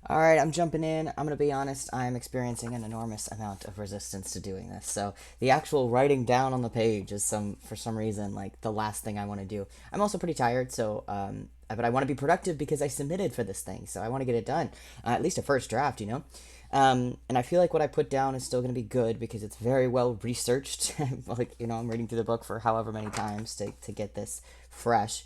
All right, I'm jumping in. I'm going to be honest, I'm experiencing an enormous amount of resistance to doing this. So, the actual writing down on the page is for some reason like the last thing I want to do. I'm also pretty tired, but I want to be productive because I submitted for this thing. So, I want to get it done. At least a first draft, you know. And I feel like what I put down is still going to be good because it's very well researched. I'm reading through the book for however many times to get this fresh.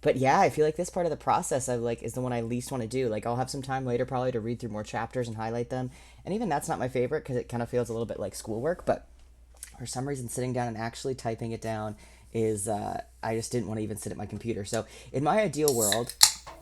But yeah, I feel like this part of the process I like is the one I least want to do. Like I'll have some time later probably to read through more chapters and highlight them. And even that's not my favorite because it kind of feels a little bit like schoolwork, but for some reason sitting down and actually typing it down is I just didn't want to even sit at my computer. So in my ideal world,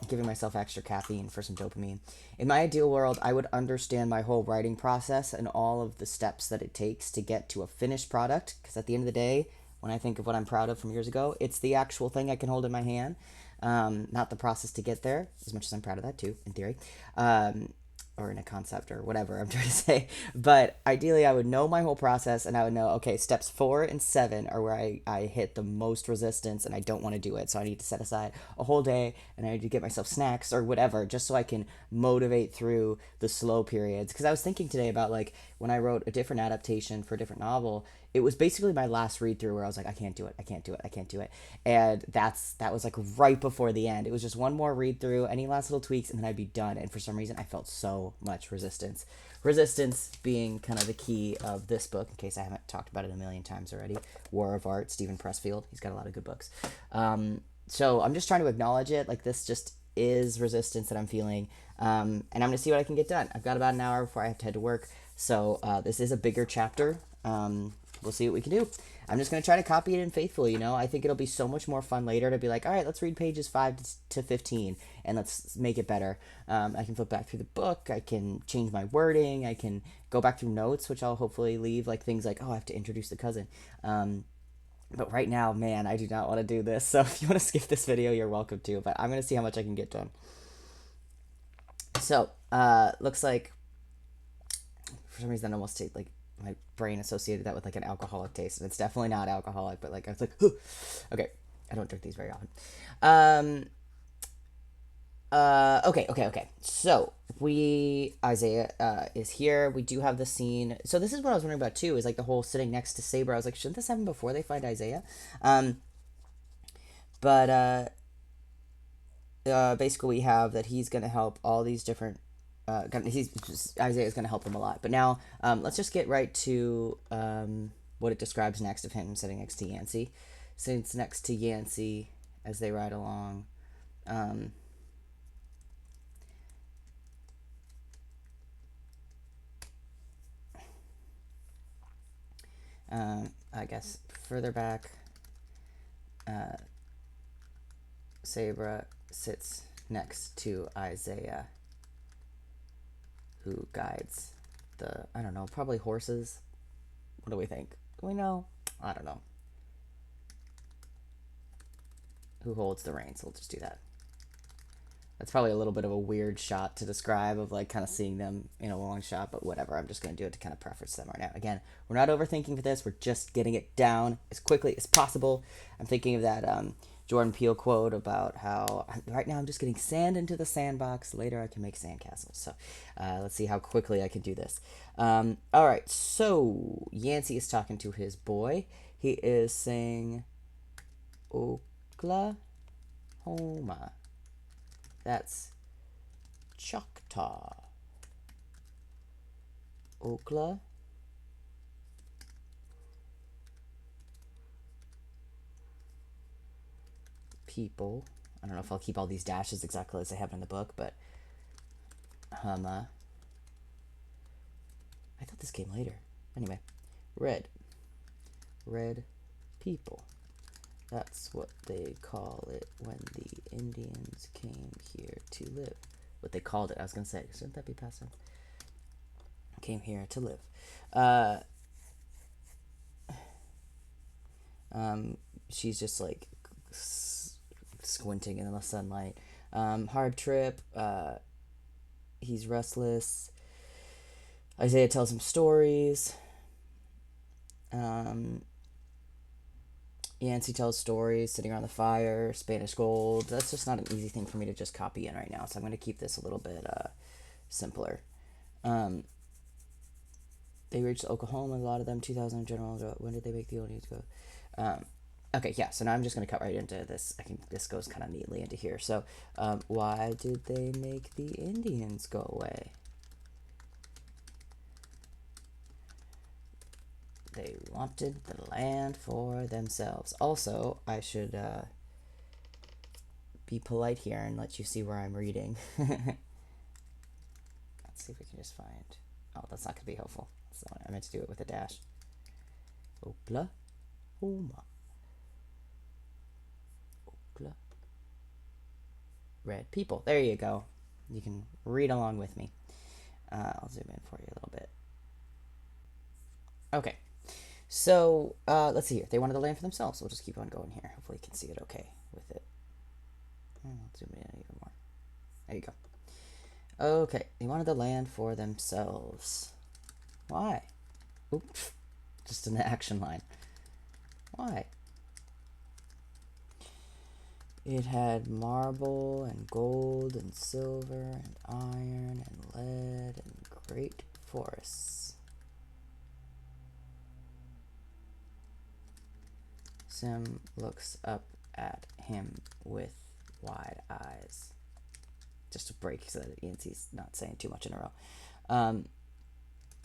giving myself extra caffeine for some dopamine. In my ideal world, I would understand my whole writing process and all of the steps that it takes to get to a finished product. Because at the end of the day, when I think of what I'm proud of from years ago, it's the actual thing I can hold in my hand, not the process to get there, as much as I'm proud of that too, in theory. Um, or in a concept or whatever I'm trying to say. But ideally, I would know my whole process and I would know, okay, steps 4 and 7 are where I hit the most resistance and I don't want to do it. So I need to set aside a whole day and I need to get myself snacks or whatever just so I can motivate through the slow periods. Because I was thinking today about like when I wrote a different adaptation for a different novel, it was basically my last read through where I was like, I can't do it, I can't do it, I can't do it. And that was like right before the end. It was just one more read through, any last little tweaks, and then I'd be done. And for some reason, I felt so much resistance. Resistance being kind of the key of this book, in case I haven't talked about it a million times already. War of Art, Stephen Pressfield. He's got a lot of good books. So I'm just trying to acknowledge it. Like this just is resistance that I'm feeling. And I'm going to see what I can get done. I've got about an hour before I have to head to work. So this is a bigger chapter. We'll see what we can do. I'm just going to try to copy it in faithfully, you know? I think it'll be so much more fun later to be like, all right, let's read pages 5 to 15 and let's make it better. I can flip back through the book. I can change my wording. I can go back through notes, which I'll hopefully leave, like things like, oh, I have to introduce the cousin. But right now, man, I do not want to do this. So if you want to skip this video, you're welcome to. But I'm going to see how much I can get done. So, looks like for some reason I almost take like my brain associated that with like an alcoholic taste, and it's definitely not alcoholic. But like I was like, huh. Okay, I don't drink these very often. Um, okay. So we Isaiah is here. We do have the scene. So this is what I was wondering about too. Is like the whole sitting next to Saber. I was like, shouldn't this happen before they find Isaiah? Um, but basically we have that he's gonna help all these different. Isaiah's gonna help them a lot. But now let's just get right to what it describes next of him sitting next to Yancey. Sits next to Yancey as they ride along. Um, I guess further back, uh, Sabra sits next to Isaiah, who guides I don't know, probably horses. What do we think? Do we know? I don't know. Who holds the reins? We'll just do that. That's probably a little bit of a weird shot to describe of like kind of seeing them in a long shot, but whatever. I'm just going to do it to kind of preference them right now. Again, we're not overthinking for this. We're just getting it down as quickly as possible. I'm thinking of that Jordan Peele quote about how right now I'm just getting sand into the sandbox. Later I can make sandcastles. So let's see how quickly I can do this. All right. So Yancey is talking to his boy. He is saying Oklahoma. That's Choctaw. Okla. People. I don't know if I'll keep all these dashes exactly as I have in the book, but Hama. I thought this came later. Anyway, red. Red people. That's what they call it when the Indians came here to live. What they called it, I was going to say. Shouldn't that be past tense? Came here to live. Uh, she's just like squinting in the sunlight. Hard trip. He's restless. Isaiah tells him stories. Um, Yancey tells stories, sitting around the fire, Spanish gold. That's just not an easy thing for me to just copy in right now, so I'm going to keep this a little bit simpler. Um, they reached Oklahoma, a lot of them, 2000 in general. When did they make the Indians go? Okay, yeah, so now I'm just going to cut right into this. I think this goes kind of neatly into here. So, why did they make the Indians go away? They wanted the land for themselves. Also, I should be polite here and let you see where I'm reading. Let's see if we can just find... Oh, that's not going to be helpful. I meant to do it with a dash. Oklahoma. Oklahoma. Red people. There you go. You can read along with me. I'll zoom in for you a little bit. Okay. So, let's see here. They wanted the land for themselves. We'll just keep on going here. Hopefully you can see it okay with it. I'll zoom in even more. There you go. Okay. They wanted the land for themselves. Why? Oops. Just an action line. Why? It had marble and gold and silver and iron and lead and great forests. Sim looks up at him with wide eyes. Just a break so that Yancey's not saying too much in a row.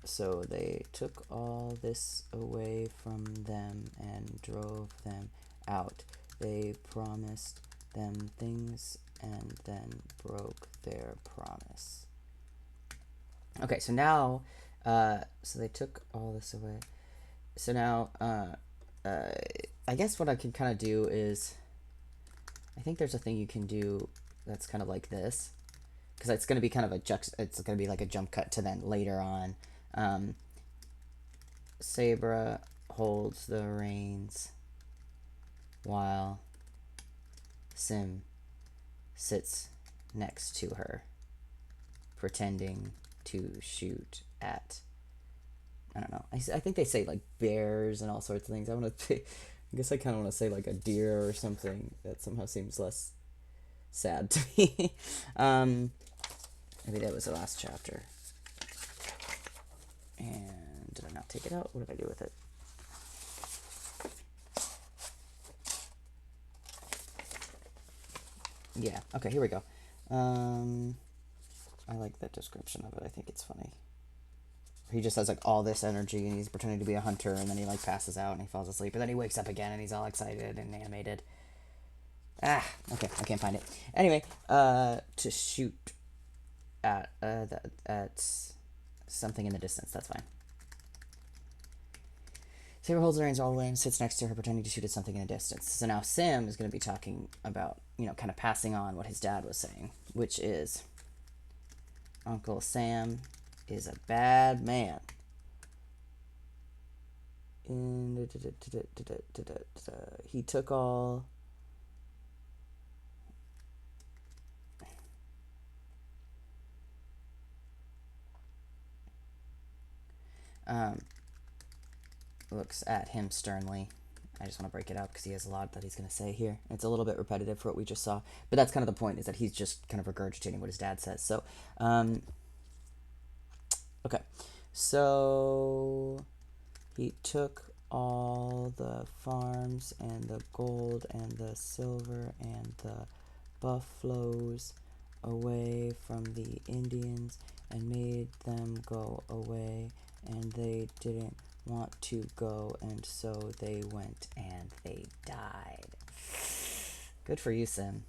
So they took all this away from them and drove them out. They promised them things and then broke their promise. Okay, so now, so they took all this away. So now, I guess what I can kind of do is, I think there's a thing you can do that's kind of like this, because it's going to be kind of it's going to be like a jump cut to then later on. Sabra holds the reins while Sim sits next to her, pretending to shoot at, I don't know, I think they say like bears and all sorts of things. I guess I kind of want to say like a deer or something. That somehow seems less sad to me. Maybe that was the last chapter. And did I not take it out? What did I do with it? Yeah, okay, here we go. I like that description of it. I think it's funny. He just has like all this energy and he's pretending to be a hunter, and then he like passes out and he falls asleep, and then he wakes up again and he's all excited and animated. Okay, I can't find it. Anyway, to shoot at something in the distance. That's fine. Saber holds the reins all the way and sits next to her, pretending to shoot at something in the distance. So now Sim is going to be talking about, kind of passing on what his dad was saying, which is, Uncle Sam is a bad man. He took all... looks at him sternly. I just want to break it up because he has a lot that he's going to say here. It's a little bit repetitive for what we just saw, but that's kind of the point, is that he's just kind of regurgitating what his dad says. So, okay. So, he took all the farms and the gold and the silver and the buffaloes away from the Indians and made them go away, and they didn't want to go, and so they went and they died. Good for you, Sim.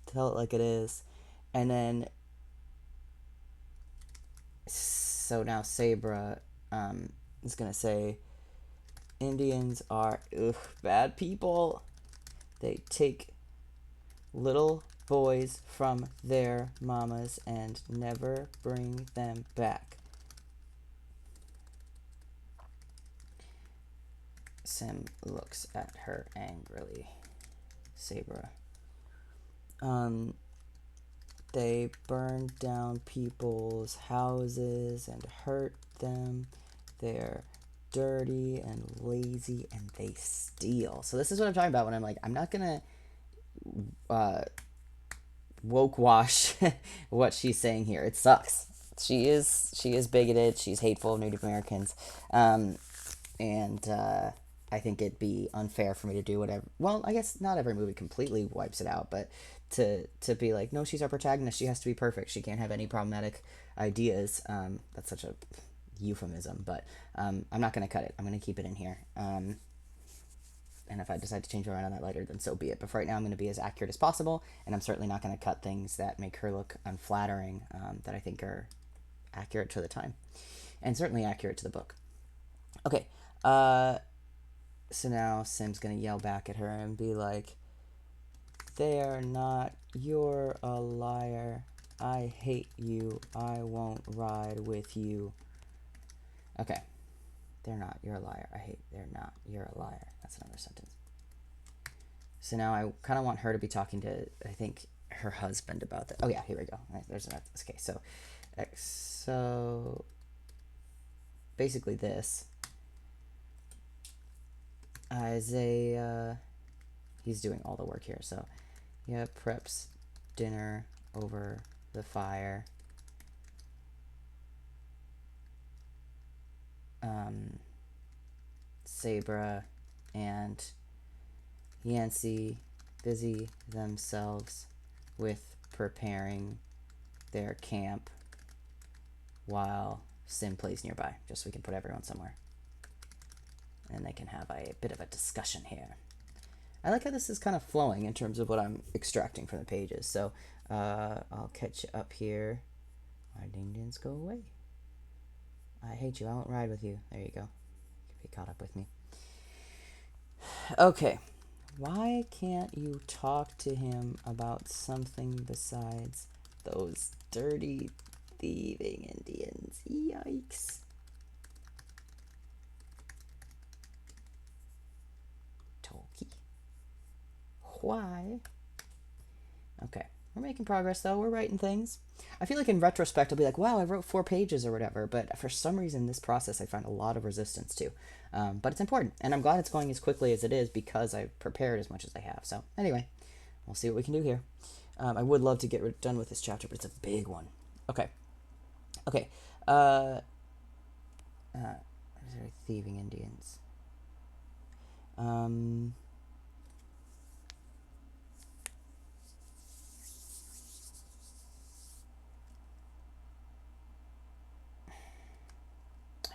Tell it like it is. And then, so now Sabra is gonna say, Indians are bad people. They take little boys from their mamas and never bring them back. Sim looks at her angrily. Sabra. They burned down people's houses and hurt them. They're dirty and lazy and they steal. So this is what I'm talking about when I'm like, I'm not gonna woke wash what she's saying here. It sucks. She is bigoted. She's hateful of Native Americans, and I think it'd be unfair for me to do whatever. Well, I guess not every movie completely wipes it out, but to be like, no, she's our protagonist. She has to be perfect. She can't have any problematic ideas. That's such a euphemism, but I'm not going to cut it. I'm going to keep it in here. And if I decide to change my mind on that later, then so be it. But for right now, I'm going to be as accurate as possible, and I'm certainly not going to cut things that make her look unflattering, that I think are accurate to the time, and certainly accurate to the book. Okay, so now Sim's going to yell back at her and be like, "They're not. You're a liar. I hate you. I won't ride with you." Okay. They're not. You're a liar. I hate. They're not. You're a liar. That's another sentence. So now I kind of want her to be talking to, I think, her husband about that. Oh yeah, here we go. There's another. Okay, so basically this Isaiah, he's doing all the work here. So yeah, preps dinner over the fire. Sabra and Yancey busy themselves with preparing their camp while Sim plays nearby, just so we can put everyone somewhere. And they can have a bit of a discussion here. I like how this is kind of flowing in terms of what I'm extracting from the pages. So I'll catch you up here. Why did Indians go away? I hate you. I won't ride with you. There you go. You can be caught up with me. Okay. Why can't you talk to him about something besides those dirty, thieving Indians? Yikes. Toki. Why? Okay. We're making progress, though. We're writing things. I feel like in retrospect, I'll be like, wow, I wrote 4 pages or whatever. But for some reason, this process I find a lot of resistance to. But it's important. And I'm glad it's going as quickly as it is because I've prepared as much as I have. So anyway, we'll see what we can do here. I would love to get done with this chapter, but it's a big one. Okay. Okay. Thieving Indians.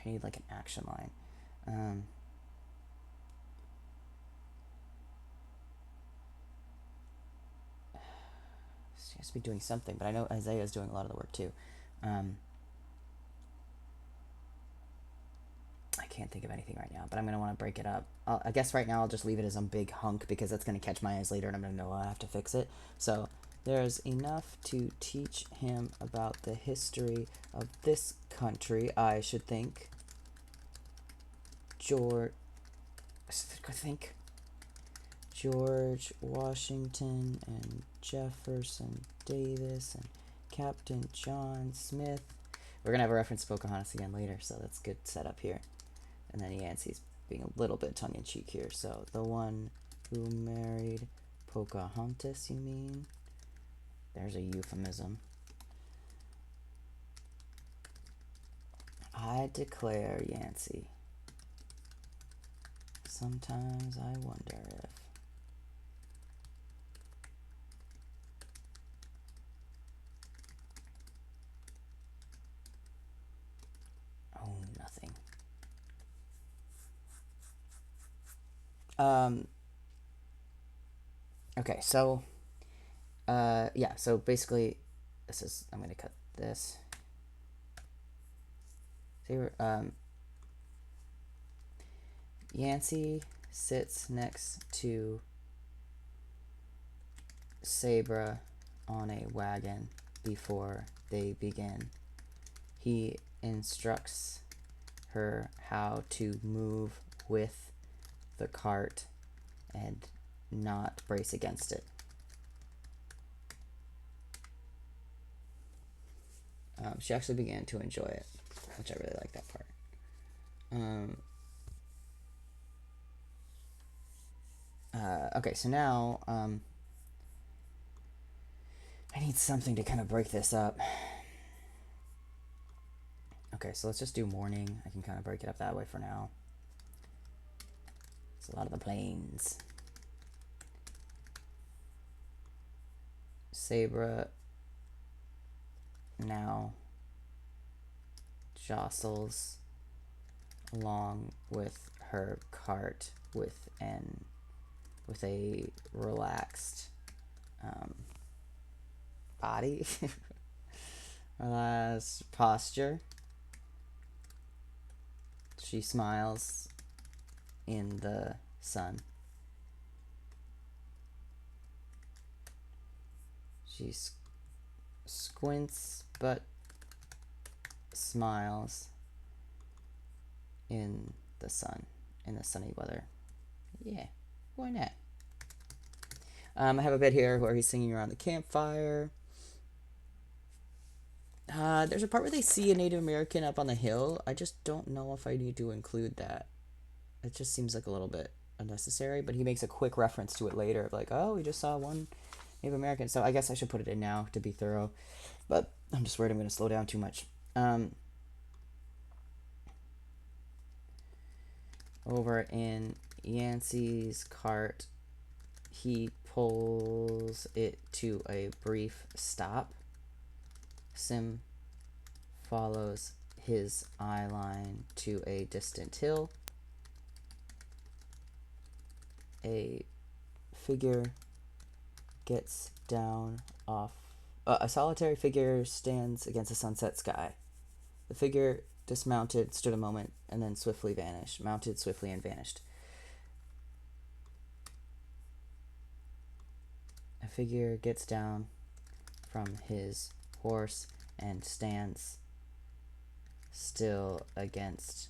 I need like an action line. She has to be doing something, but I know Isaiah's doing a lot of the work too. I can't think of anything right now, but I'm going to want to break it up. I guess right now I'll just leave it as a big hunk because that's going to catch my eyes later and I'm going to know I have to fix it. So there's enough to teach him about the history of this country, I should think. George Washington and Jefferson Davis and Captain John Smith. We're going to have a reference to Pocahontas again later, so that's good setup here. And then Yancey's being a little bit tongue-in-cheek here. So, the one who married Pocahontas, you mean? There's a euphemism. I declare, Yancey. Sometimes I wonder if... Oh, nothing. Okay, so... yeah, so basically... This is... I'm going to cut this. See, Yancey sits next to Sabra on a wagon before they begin. He instructs her how to move with the cart and not brace against it. She actually began to enjoy it, which I really like that part. Okay, so now I need something to kind of break this up. Okay, so let's just do morning. I can kind of break it up that way for now. It's a lot of the plains. Sabra now jostles along with her cart with a relaxed body, relaxed posture. She smiles in the sun. She squints but smiles in the sun, in the sunny weather. Yeah, why not? I have a bit here where he's singing around the campfire. There's a part where they see a Native American up on the hill. I just don't know if I need to include that. It just seems like a little bit unnecessary, but he makes a quick reference to it later, like, oh, we just saw one Native American. So I guess I should put it in now to be thorough, but I'm just worried I'm going to slow down too much. Over in Yancey's cart, he pulls it to a brief stop. Sim follows his eye line to a distant hill. A figure gets down off. A solitary figure stands against the sunset sky. The figure dismounted, stood a moment, and then swiftly vanished. Mounted swiftly and vanished. A figure gets down from his horse and stands still against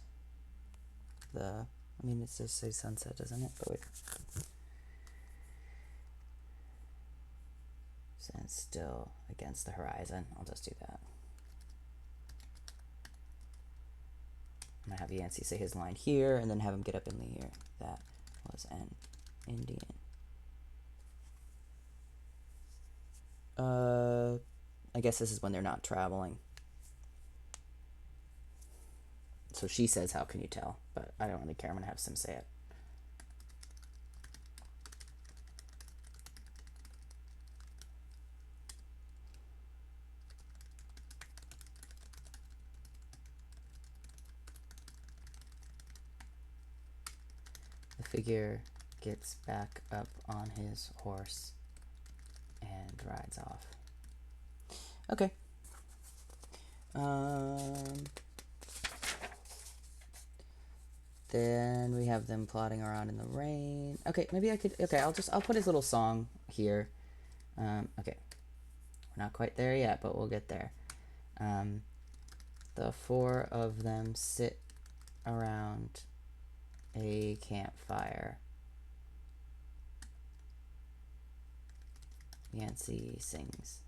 the... I mean, it just says sunset, doesn't it? But wait. Stands still against the horizon. I'll just do that. I'm going to have Yancey say his line here, and then have him get up in the ear. That was an Indian. I guess this is when they're not traveling. So she says, how can you tell? But I don't really care. I'm going to have Sim say it. The figure gets back up on his horse and rides off. Okay. Then we have them plodding around in the rain. Okay, maybe I could... Okay, I'll put his little song here. Okay. We're not quite there yet, but we'll get there. The four of them sit around a campfire. Yancey sings.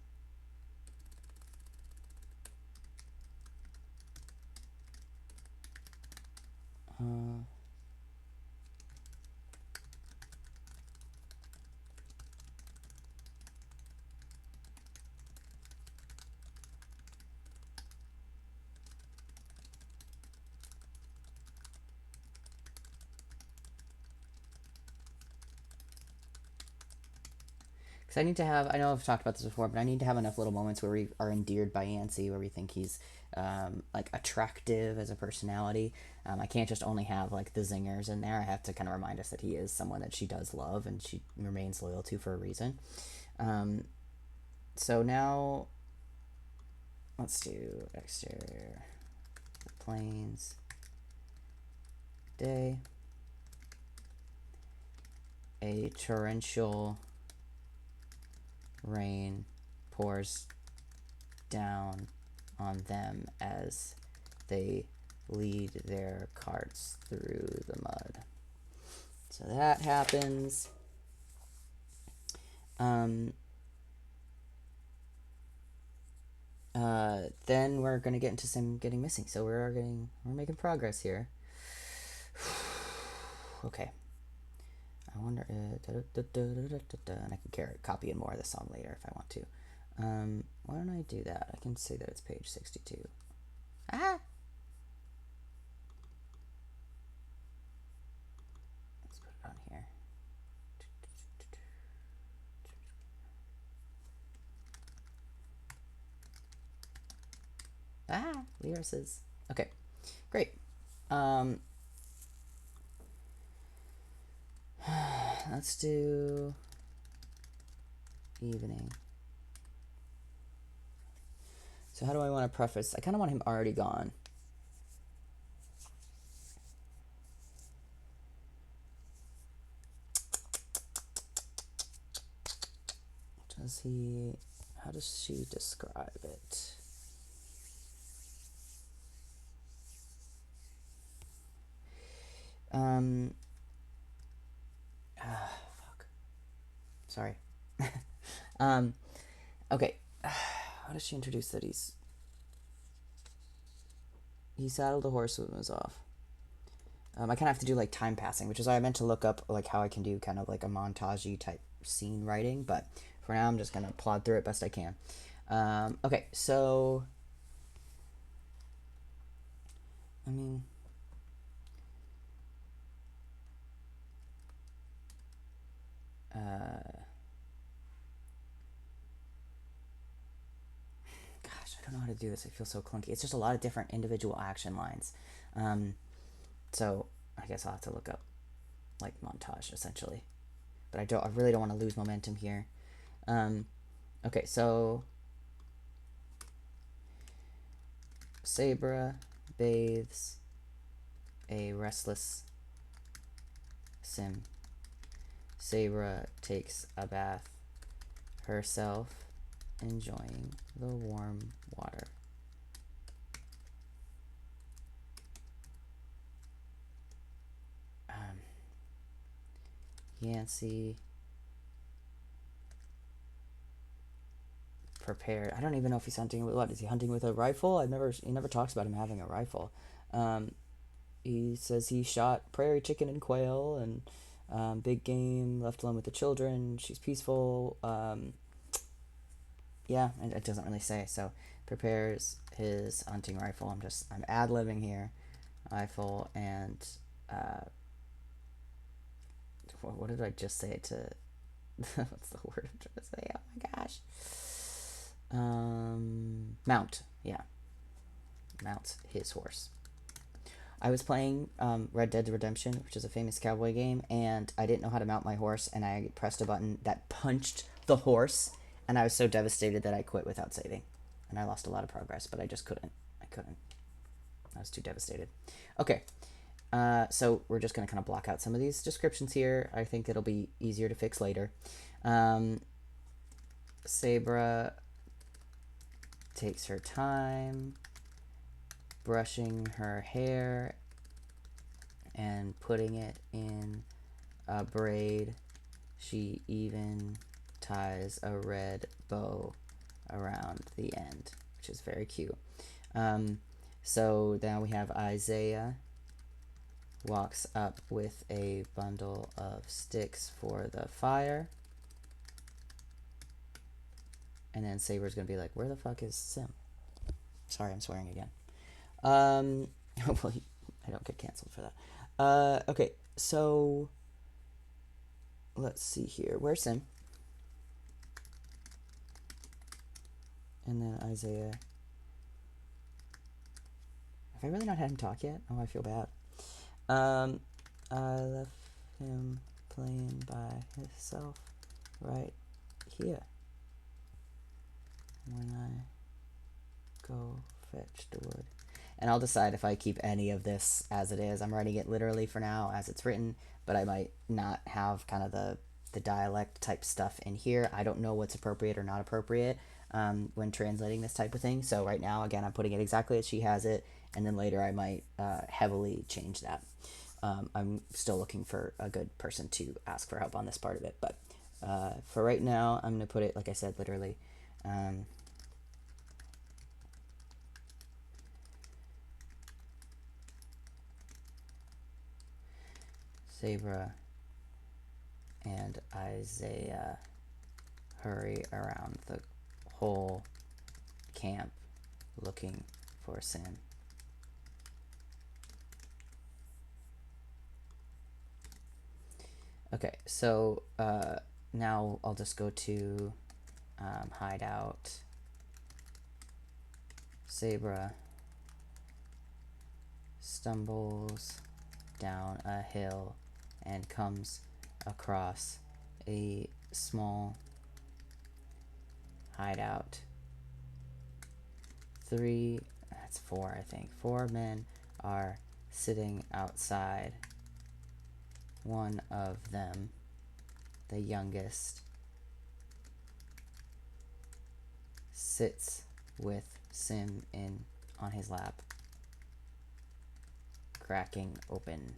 Because I need to have, I know I've talked about this before, but I need to have enough little moments where we are endeared by Yancey, where we think he's like attractive as a personality. I can't just only have like the zingers in there. I have to kind of remind us that he is someone that she does love and she remains loyal to for a reason. So now let's do exterior plains day. A torrential rain pours down on them as they lead their carts through the mud. So that happens. Then we're gonna get into some getting missing. So we're making progress here. Okay. I wonder and I can copy in more of the song later if I want to. Why don't I do that? I can say that it's page 62. Ah! Let's put it on here. Ah! Lyrics. Okay, great. Let's do evening. So how do I want to preface? I kind of want him already gone. How does she describe it? Fuck. Sorry. Okay. How does she introduce that he saddled a horse when it was off? I kind of have to do like time passing, which is why I meant to look up like how I can do kind of like a montage-y type scene writing, but for now I'm just gonna plod through it best I can. Okay, so I mean, gosh, I don't know how to do this. I feel so clunky. It's just a lot of different individual action lines. So I guess I'll have to look up like montage essentially, but I really don't want to lose momentum here. Okay, so Sabra bathes a restless Sim. Sabra takes a bath herself, enjoying the warm water. Yancey prepared. I don't even know if he's hunting with what. Is he hunting with a rifle? He never talks about him having a rifle. He says he shot prairie chicken and quail and big game, left alone with the children. She's peaceful. Yeah, it doesn't really say. So prepares his hunting rifle. I'm ad-libbing here. Rifle and what did I just say to what's the word I'm trying to say? Oh my gosh. Mount. Yeah. Mounts his horse. I was playing Red Dead Redemption, which is a famous cowboy game, and I didn't know how to mount my horse, and I pressed a button that punched the horse, and I was so devastated that I quit without saving. And I lost a lot of progress, but I just couldn't. I was too devastated. Okay. So we're just going to kind of block out some of these descriptions here. I think it'll be easier to fix later. Sabra takes her time brushing her hair and putting it in a braid. She even ties a red bow around the end, which is very cute. So now we have Isaiah walks up with a bundle of sticks for the fire. And then Saber's gonna be like, where the fuck is Sim? Sorry, I'm swearing again. Hopefully I don't get canceled for that. Okay, so let's see here. Where's Sim? And then Isaiah. Have I really not had him talk yet? Oh, I feel bad. I left him playing by himself right here. When I go fetch the wood. And I'll decide if I keep any of this as it is. I'm writing it literally for now as it's written, but I might not have kind of the dialect type stuff in here. I don't know what's appropriate or not appropriate when translating this type of thing. So right now, again, I'm putting it exactly as she has it, and then later I might heavily change that. I'm still looking for a good person to ask for help on this part of it, but for right now, I'm going to put it, like I said, literally. Sabra and Isaiah hurry around the whole camp looking for Sim. Okay, so now I'll just go to hideout. Sabra stumbles down a hill and comes across a small hideout. That's four, I think. 4 men are sitting outside. One of them, the youngest, sits with Sim on his lap, cracking open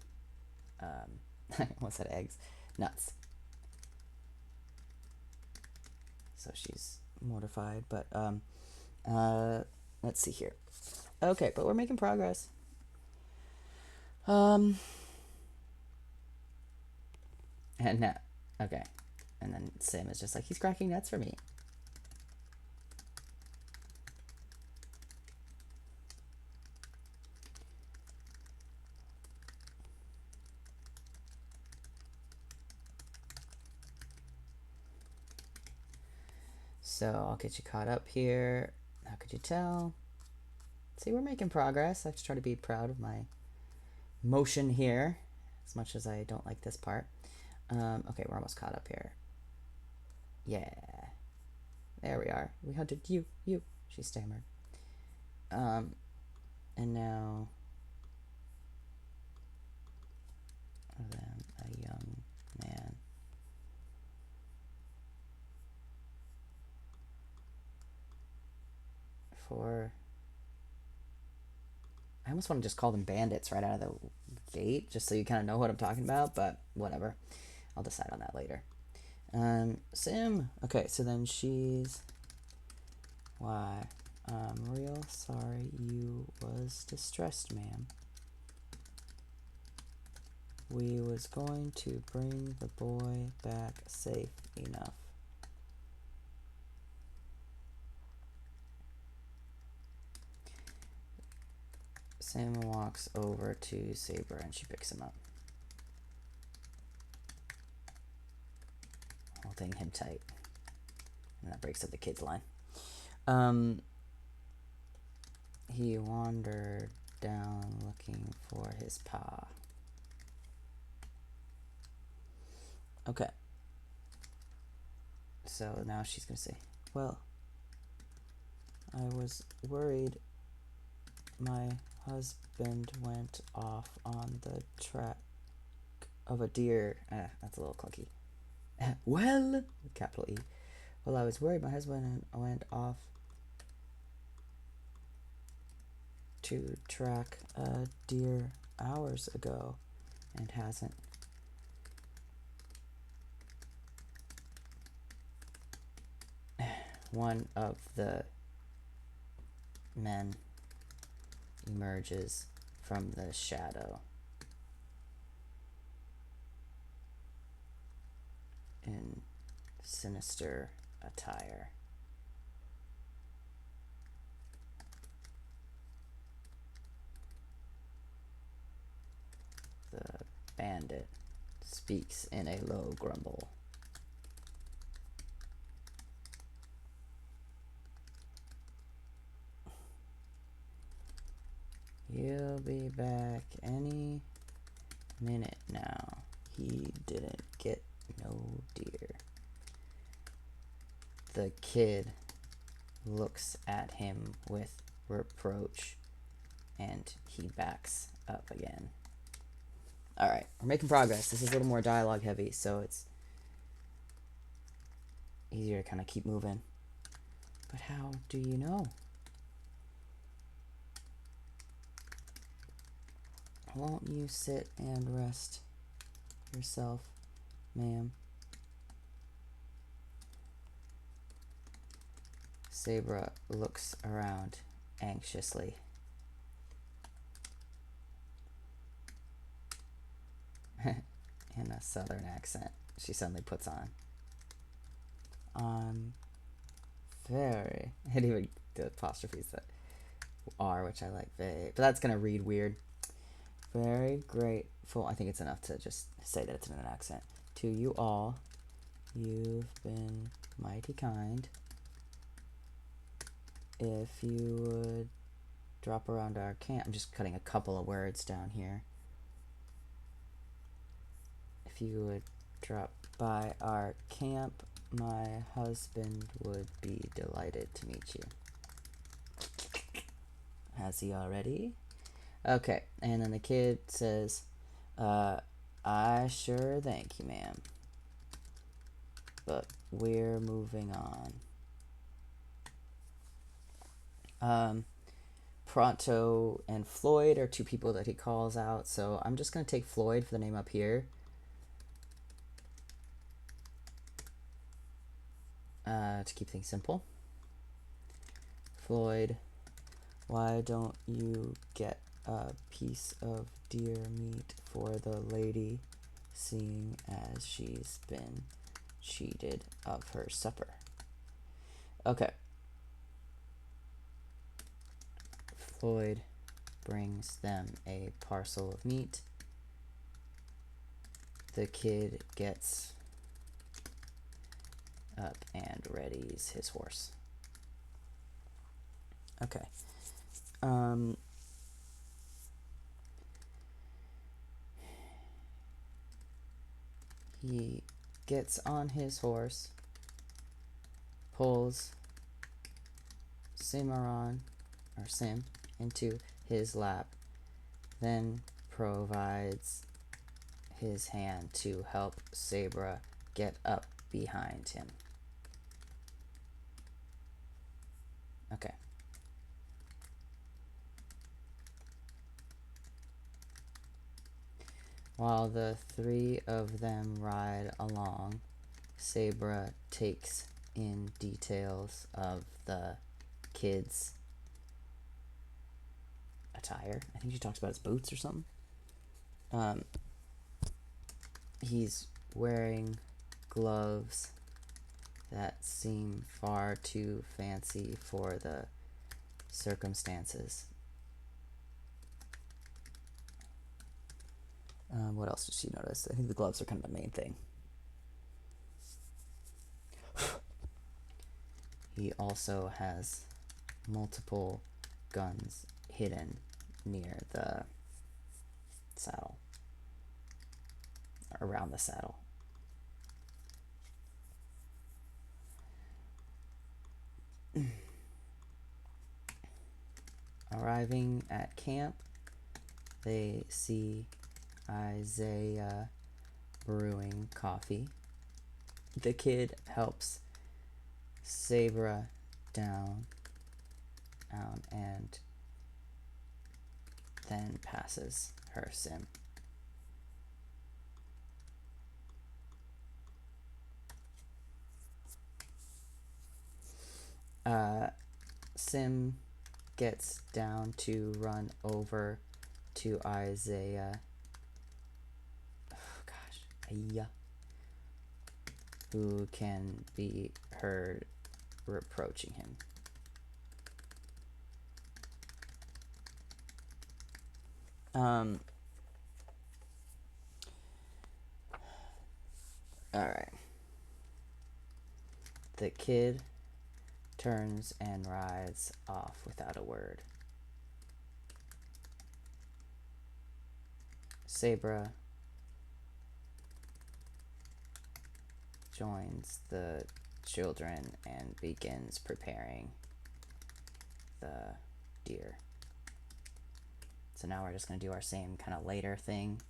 I almost said eggs. Nuts. So she's mortified, but let's see here. Okay, but we're making progress. And now, okay, and then Sim is just like, he's cracking nuts for me. So I'll get you caught up here. How could you tell? See, we're making progress. I have to try to be proud of my motion here, as much as I don't like this part. Okay, we're almost caught up here. Yeah. There we are. We hunted you, she stammered. And now then a young man. I almost want to just call them bandits right out of the gate, just so you kind of know what I'm talking about, but whatever. I'll decide on that later. Sim. Okay, so then she's... Why? I'm real sorry you was distressed, ma'am. We was going to bring the boy back safe enough. Sam walks over to Saber and she picks him up. Holding him tight. And that breaks up the kid's line. He wandered down looking for his pa. Okay. So now she's gonna say, well, I was worried my husband went off on the track of a deer. That's a little clunky. Well, capital E. Well, I was worried my husband went off to track a deer hours ago and hasn't. One of the men emerges from the shadow in sinister attire. The bandit speaks in a low grumble. He'll be back any minute now. He didn't get no deer. The kid looks at him with reproach and he backs up again. Alright, we're making progress. This is a little more dialogue heavy, so it's easier to kind of keep moving. But how do you know? Won't you sit and rest yourself, ma'am? Sabra looks around anxiously. In a southern accent. she suddenly puts on. Very. I didn't even the apostrophes that are, which I like. Very, but that's gonna read weird. Very grateful. I think it's enough to just say that it's in an accent. To you all, you've been mighty kind. If you would drop around our camp. I'm just cutting a couple of words down here. If you would drop by our camp, my husband would be delighted to meet you. Has he already? Okay, and then the kid says, I sure thank you, ma'am. But we're moving on. Pronto and Floyd are two people that he calls out, so I'm just going to take Floyd for the name up here. To keep things simple. Floyd, why don't you get a piece of deer meat for the lady, seeing as she's been cheated of her supper? Okay. Floyd brings them a parcel of meat. The kid gets up and readies his horse. Okay. He gets on his horse, pulls Cimarron, or Sim, into his lap, then provides his hand to help Sabra get up behind him. Okay. While the three of them ride along, Sabra takes in details of the kid's attire. I think she talks about his boots or something. He's wearing gloves that seem far too fancy for the circumstances. What else did she notice? I think the gloves are kind of the main thing. He also has multiple guns hidden near the saddle, around the saddle. Arriving at camp, they see Isaiah brewing coffee. The kid helps Sabra down and then passes her Sim. Sim gets down to run over to Isaiah. Oh gosh, Aya, who can be heard reproaching him. Alright. The kid turns and rides off without a word. Sabra joins the children and begins preparing the deer. So now we're just going to do our same kind of later thing.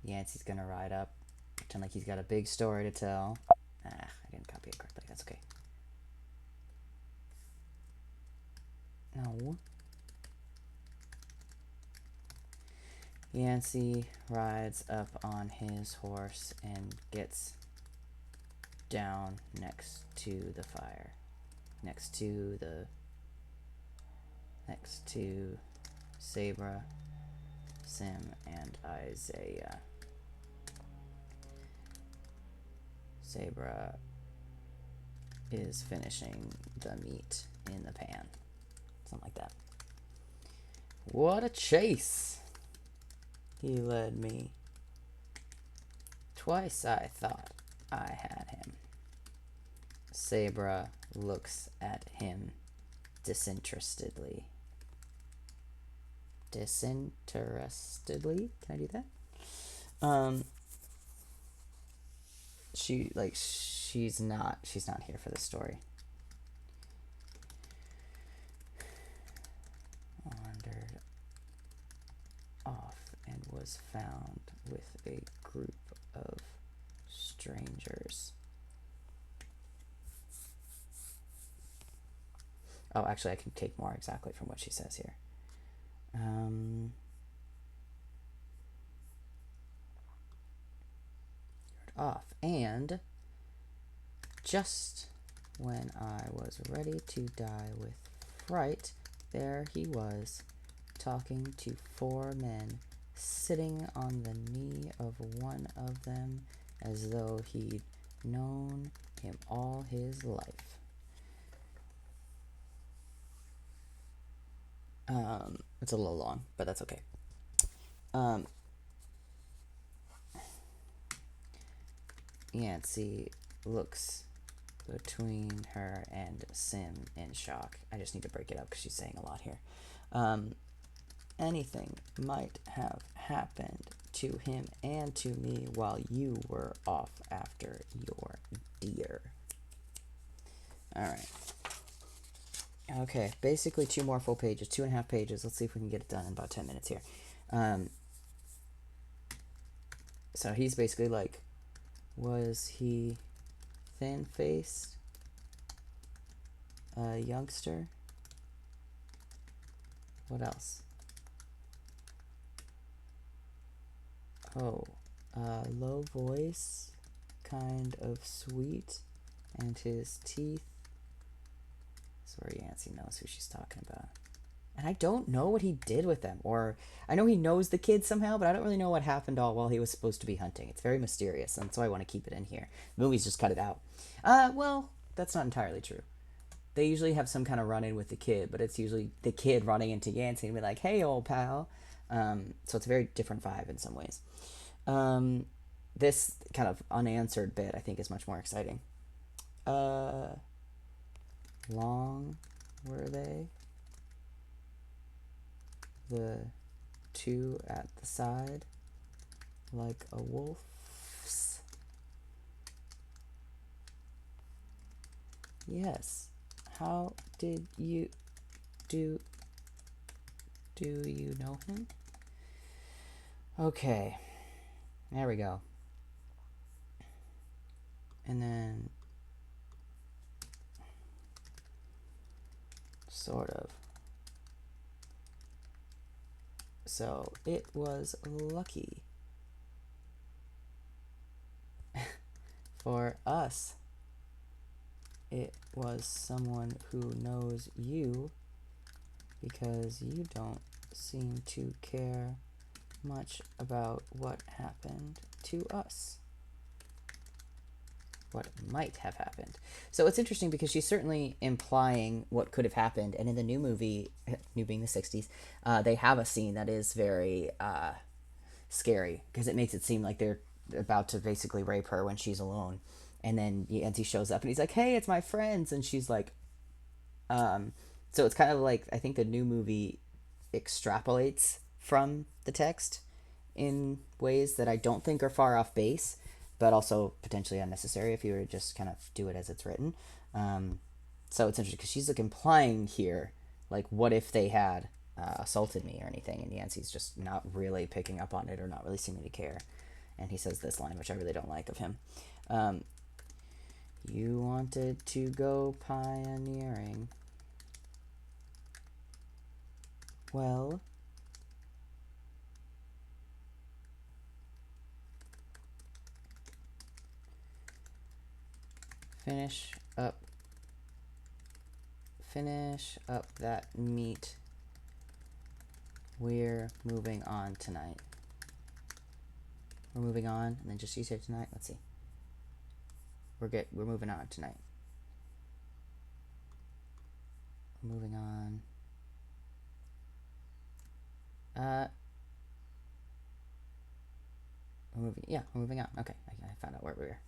Yancey's going to ride up, pretend like he's got a big story to tell. I didn't copy it correctly. That's okay. No. Yancey rides up on his horse and gets down next to the fire. Next to Sabra, Sim, and Isaiah. Zebra is finishing the meat in the pan. Something like that. What a chase! He led me. Twice I thought I had him. Zebra looks at him disinterestedly. Disinterestedly? Can I do that? She's not here for the story. Wandered off and was found with a group of strangers. Oh, actually, I can take more exactly from what she says here. Off, and just when I was ready to die with fright, there he was, talking to 4 men, sitting on the knee of one of them as though he'd known him all his life. It's a little long, but that's okay. Yancy looks between her and Sim in shock. I just need to break it up because she's saying a lot here. Anything might have happened to him and to me while you were off after your deer. Alright. Okay, basically 2 more full pages, 2.5 pages. Let's see if we can get it done in about 10 minutes here. So he's basically like, was he thin-faced? A youngster? What else? Oh, low voice, kind of sweet, and his teeth. Sorry, Yancy knows who she's talking about. And I don't know what he did with them, or I know he knows the kids somehow, but I don't really know what happened all while he was supposed to be hunting. It's very mysterious, and so I want to keep it in here. The movies just cut it out. Well, that's not entirely true. They usually have some kind of run-in with the kid, but it's usually the kid running into Yancy and be like, hey, old pal. So it's a very different vibe in some ways. This kind of unanswered bit, I think, is much more exciting. Long were they? The 2 at the side, like a wolf's. Yes. How did you do you know him? Okay. There we go. And then sort of. So it was lucky for us. It was someone who knows you, because you don't seem to care much about what happened to us. What might have happened. So it's interesting because she's certainly implying what could have happened. And in the new movie, new being the 60s, they have a scene that is very scary because it makes it seem like they're about to basically rape her when she's alone. And then Yancy shows up and he's like, hey, it's my friends. And she's like, so it's kind of like, I think the new movie extrapolates from the text in ways that I don't think are far off base, but also potentially unnecessary if you were to just kind of do it as it's written. So it's interesting because she's like implying here, like, what if they had assaulted me or anything, and Yancy's just not really picking up on it or not really seeming to care. And he says this line, which I really don't like of him. You wanted to go pioneering. Well, finish up that meat. We're moving on tonight. We're moving on, and then just you say tonight. Let's see. We're moving on tonight. Moving on. We're moving on. Okay, I found out where we were.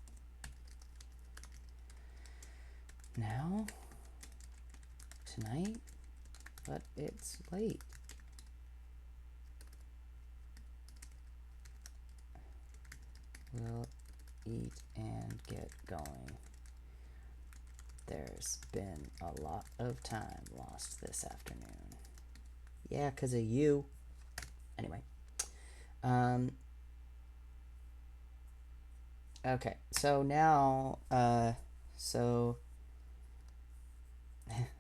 Now, tonight, but it's late. We'll eat and get going. There's been a lot of time lost this afternoon. Yeah, 'cause of you. Anyway. Okay, so now, so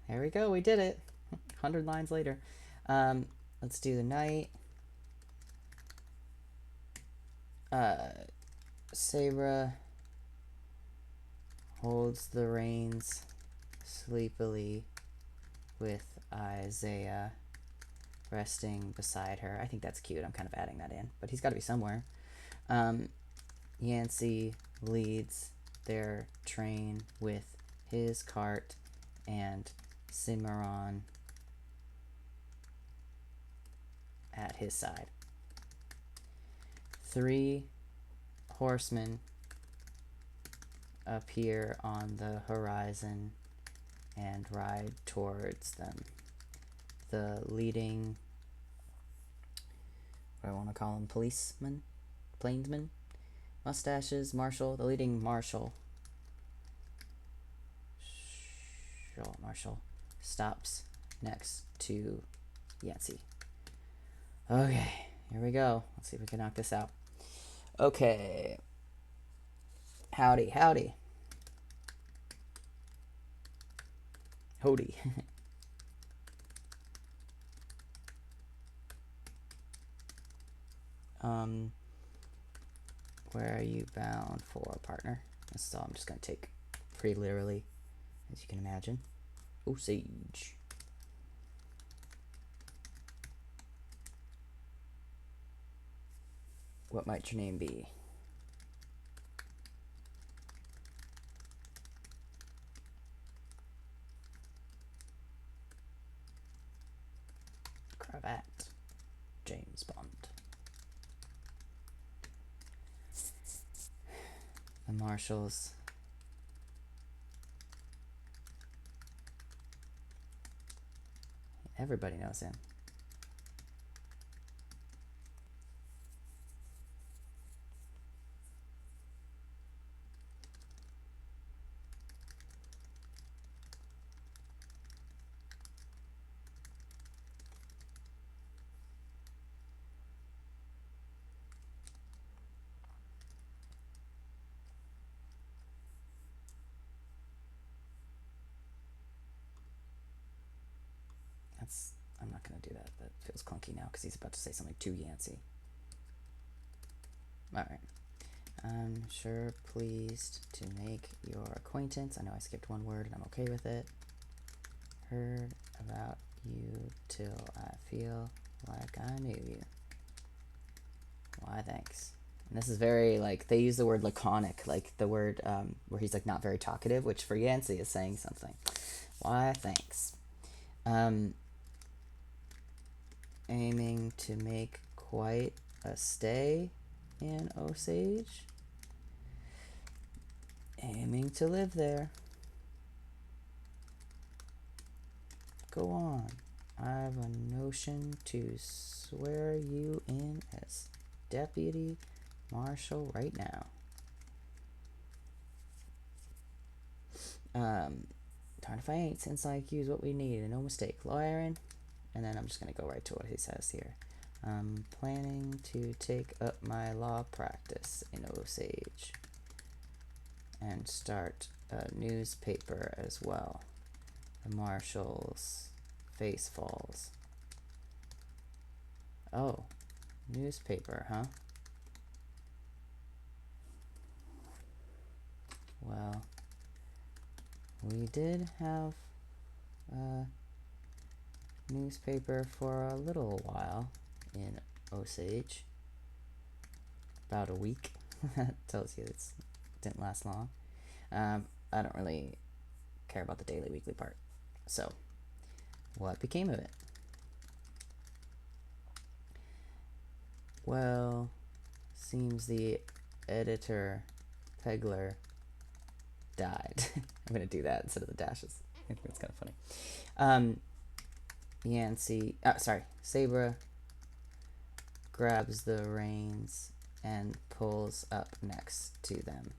there we go, we did it. 100 lines later. Let's do the night. Sabra holds the reins sleepily with Isaiah resting beside her. I think that's cute. I'm kind of adding that in, but he's got to be somewhere. Yancey leads their train with his cart and Cimarron at his side. 3 horsemen appear on the horizon and ride towards them. The leading, what do I want to call him, policeman? Plainsman? Mustaches, marshal, the leading marshal. Marshal stops next to Yancey. Okay, here we go. Let's see if we can knock this out. Okay. Howdy, howdy. Howdy. Where are you bound for, partner? That's all I'm just gonna take pretty literally, as you can imagine. Osage. What might your name be? Cravat. James Bond. The marshals. Everybody knows him. I'm not going to do that. That feels clunky now because he's about to say something to Yancey. Alright. I'm sure pleased to make your acquaintance. I know I skipped one word and I'm okay with it. Heard about you till I feel like I knew you. Why, thanks. And this is very, like, they use the word laconic, like the word where he's, like, not very talkative, which for Yancey is saying something. Why, thanks. Aiming to make quite a stay in Osage. Aiming to live there. Go on. I've a notion to swear you in as deputy marshal right now. Darn if I ain't, since I use what we need, and no mistake. Lawyering. And then I'm just going to go right to what he says here. I'm planning to take up my law practice in Osage and start a newspaper as well. The marshal's face falls. Oh, newspaper, huh? Well, we did have newspaper for a little while in Osage. About a week. That tells you it didn't last long. I don't really care about the daily, weekly part. So, what became of it? Well, seems the editor, Pegler, died. I'm gonna do that instead of the dashes. I think it's kind of funny. Yancey, Sabra grabs the reins and pulls up next to them.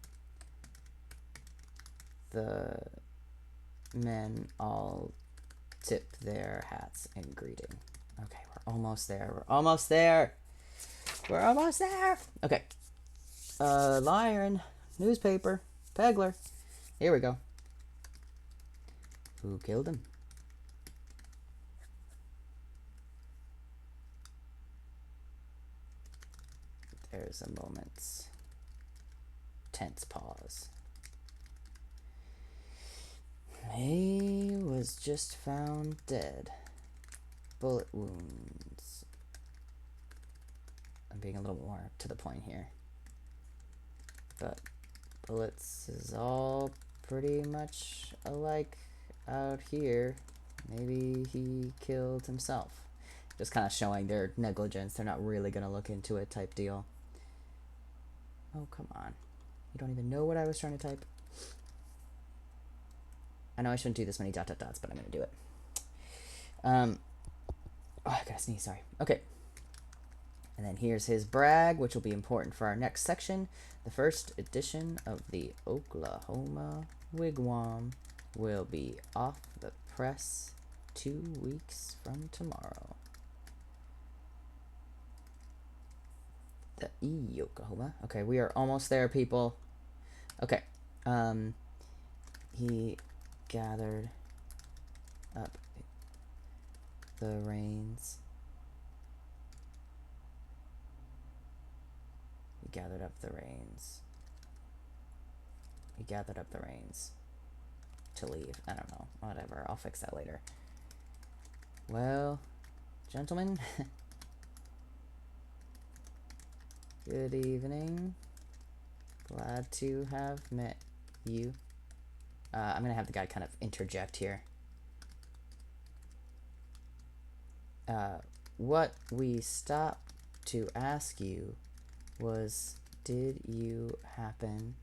The men all tip their hats in greeting. Okay, we're almost there. We're almost there. We're almost there. Okay. Lion, newspaper, Pegler. Here we go. Who killed him? There's a moment's tense pause. He was just found dead. Bullet wounds. I'm being a little more to the point here. But bullets is all pretty much alike out here. Maybe he killed himself. Just kind of showing their negligence. They're not really going to look into it type deal. Oh, come on. You don't even know what I was trying to type. I know I shouldn't do this many ... dots, but I'm going to do it. Oh, I gotta sneeze, sorry. Okay. And then here's his brag, which will be important for our next section. The first edition of the Oklahoma Wigwam will be off the press 2 weeks from tomorrow. The Oklahoma. Okay, we are almost there, people. Okay. He gathered up the reins. He gathered up the reins. He gathered up the reins to leave. I don't know. Whatever. I'll fix that later. Well, gentlemen. Good evening. Glad to have met you. I'm gonna have the guy kind of interject here. What we stopped to ask you was, did you happen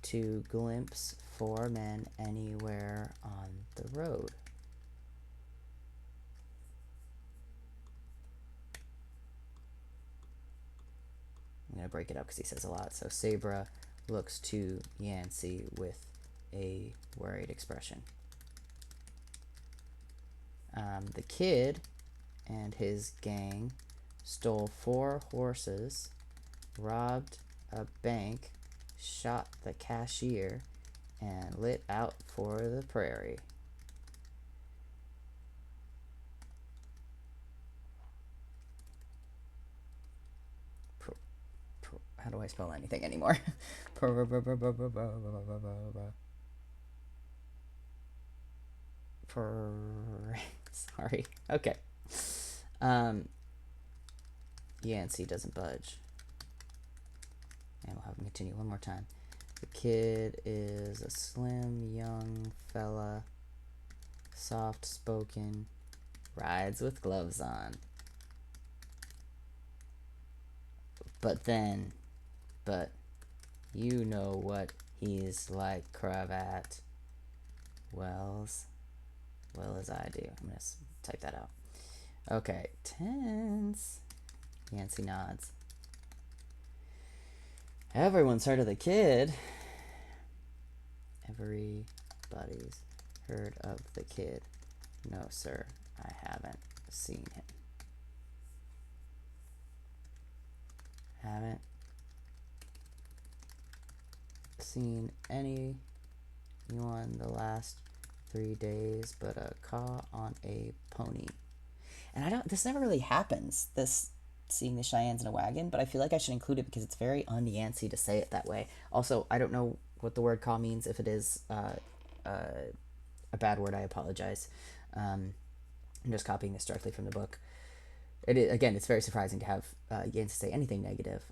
to glimpse 4 men anywhere on the road? I'm going to break it up because he says a lot. So Sabra looks to Yancey with a worried expression. The kid and his gang stole 4 horses, robbed a bank, shot the cashier, and lit out for the prairie. How do I spell anything anymore? Sorry. Okay. Yancey doesn't budge. And we'll have him continue one more time. The kid is a slim young fella, soft-spoken, rides with gloves on. But you know what he's like, Cravat. Well as I do. I'm gonna type that out. Okay, tense. Yancey nods. Everyone's heard of the kid. Everybody's heard of the kid. No, sir, I haven't seen him. Haven't seen anyone the last 3 days but a car on a pony. And this never really happens, this seeing the Cheyennes in a wagon, but I feel like I should include it because it's very un-Yancey to say it that way. Also, I don't know what the word "caw" means. If it is a bad word, I apologize. I'm just copying this directly from the book. Again, it's very surprising to have Yancey say anything negative.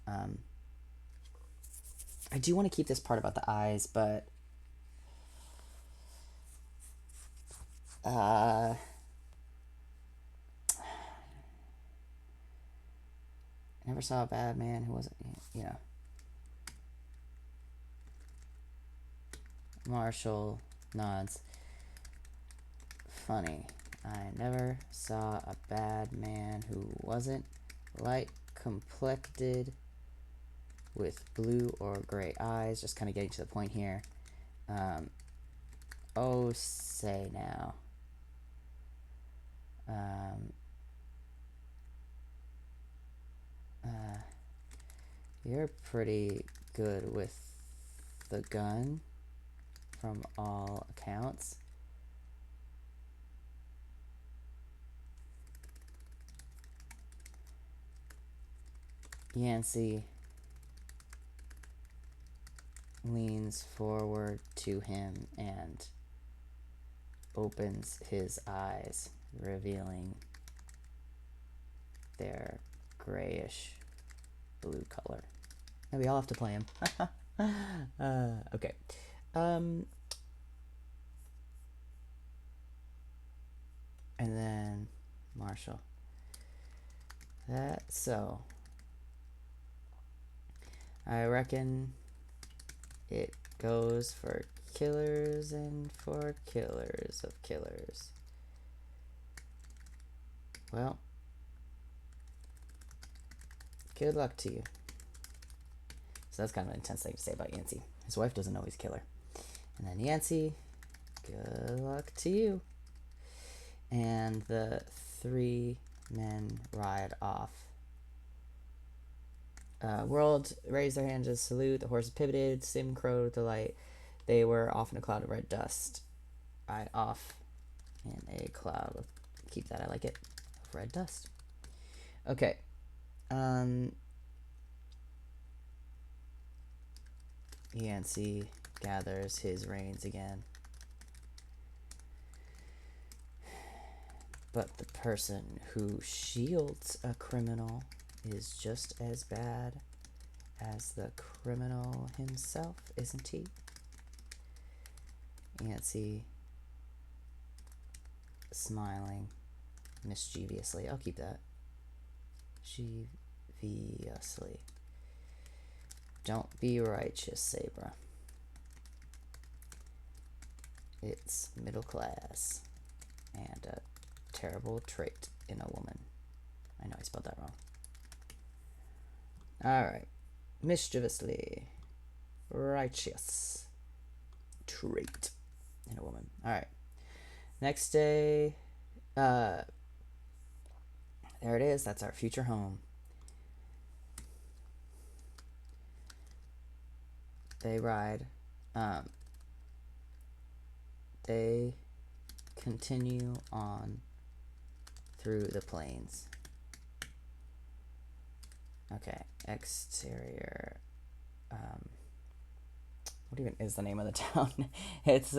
I do want to keep this part about the eyes, but I never saw a bad man who wasn't, you know. Marshall nods. Funny. I never saw a bad man who wasn't light complected with blue or gray eyes. Just kind of getting to the point here. Oh, say now. You're pretty good with the gun, from all accounts. Yancey leans forward to him and opens his eyes, revealing their grayish blue color. Maybe I'll have to play him. Okay. And then Marshall. That's so. I reckon it goes for killers and for killers of killers. Well, good luck to you. So that's kind of an intense thing to say about Yancey. His wife doesn't know he's a killer. And then Yancey, good luck to you. And the three men ride off. World raised their hands as salute. The horses pivoted. Sim crowed with delight. They were off in a cloud of red dust. Ride off in a cloud of, keep that, I like it, of red dust. Okay. Yancey gathers his reins again. But the person who shields a criminal is just as bad as the criminal himself, isn't he? Yancey, smiling mischievously. I'll keep that. Mischievously. Don't be righteous, Sabra. It's middle class and a terrible trait in a woman. I know I spelled that wrong. Alright. Mischievously righteous trait in a woman. Alright. Next day. There it is. That's our future home. They ride. They continue on through the plains. Okay, exterior. What even is the name of the town? It's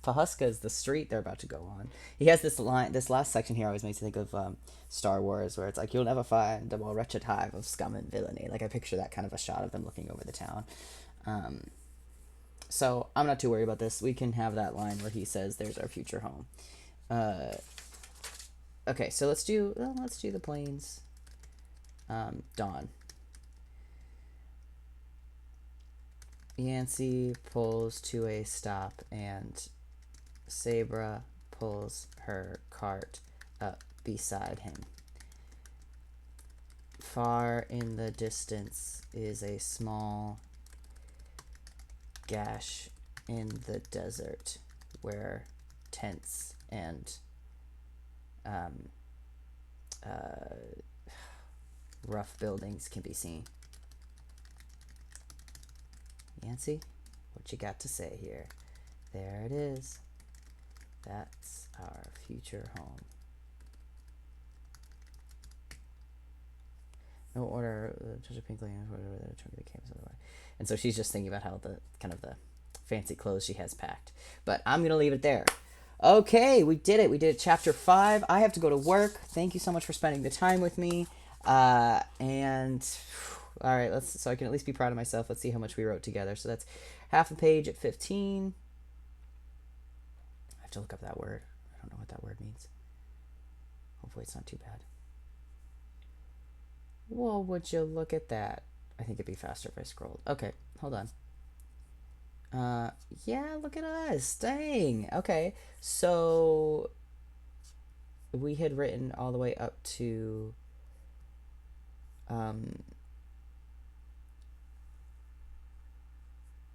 Pahuska is the street they're about to go on. He has this line. This last section here always makes me think of Star Wars, where it's like, "You'll never find a more wretched hive of scum and villainy." Like, I picture that kind of a shot of them looking over the town. So I'm not too worried about this. We can have that line where he says, "There's our future home." Okay, so let's do the plains. Dawn. Yancey pulls to a stop and Sabra pulls her cart up beside him. Far in the distance is a small gash in the desert where tents and rough buildings can be seen. Yancey, what you got to say here? There it is. That's our future home. No order, touch of pink lane, whatever the trunk of the campus. And so she's just thinking about how the kind of the fancy clothes she has packed. But I'm gonna leave it there. Okay, we did it. We did chapter 5. I have to go to work. Thank you so much for spending the time with me. And All right, so I can at least be proud of myself. Let's see how much we wrote together. So that's half a page at 15. I have to look up that word. I don't know what that word means. Hopefully it's not too bad. Well, would you look at that? I think it'd be faster if I scrolled. Okay, hold on. Yeah, look at us. Dang. Okay, so we had written all the way up to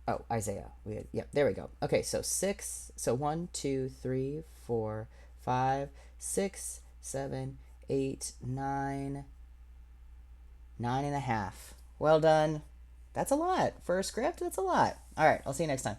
oh, Isaiah. We had, yep, there we go. Okay, so six. So 1, 2, 3, 4, 5, 6, 7, 8, 9, 9.5. Well done. That's a lot for a script. That's a lot. All right, I'll see you next time.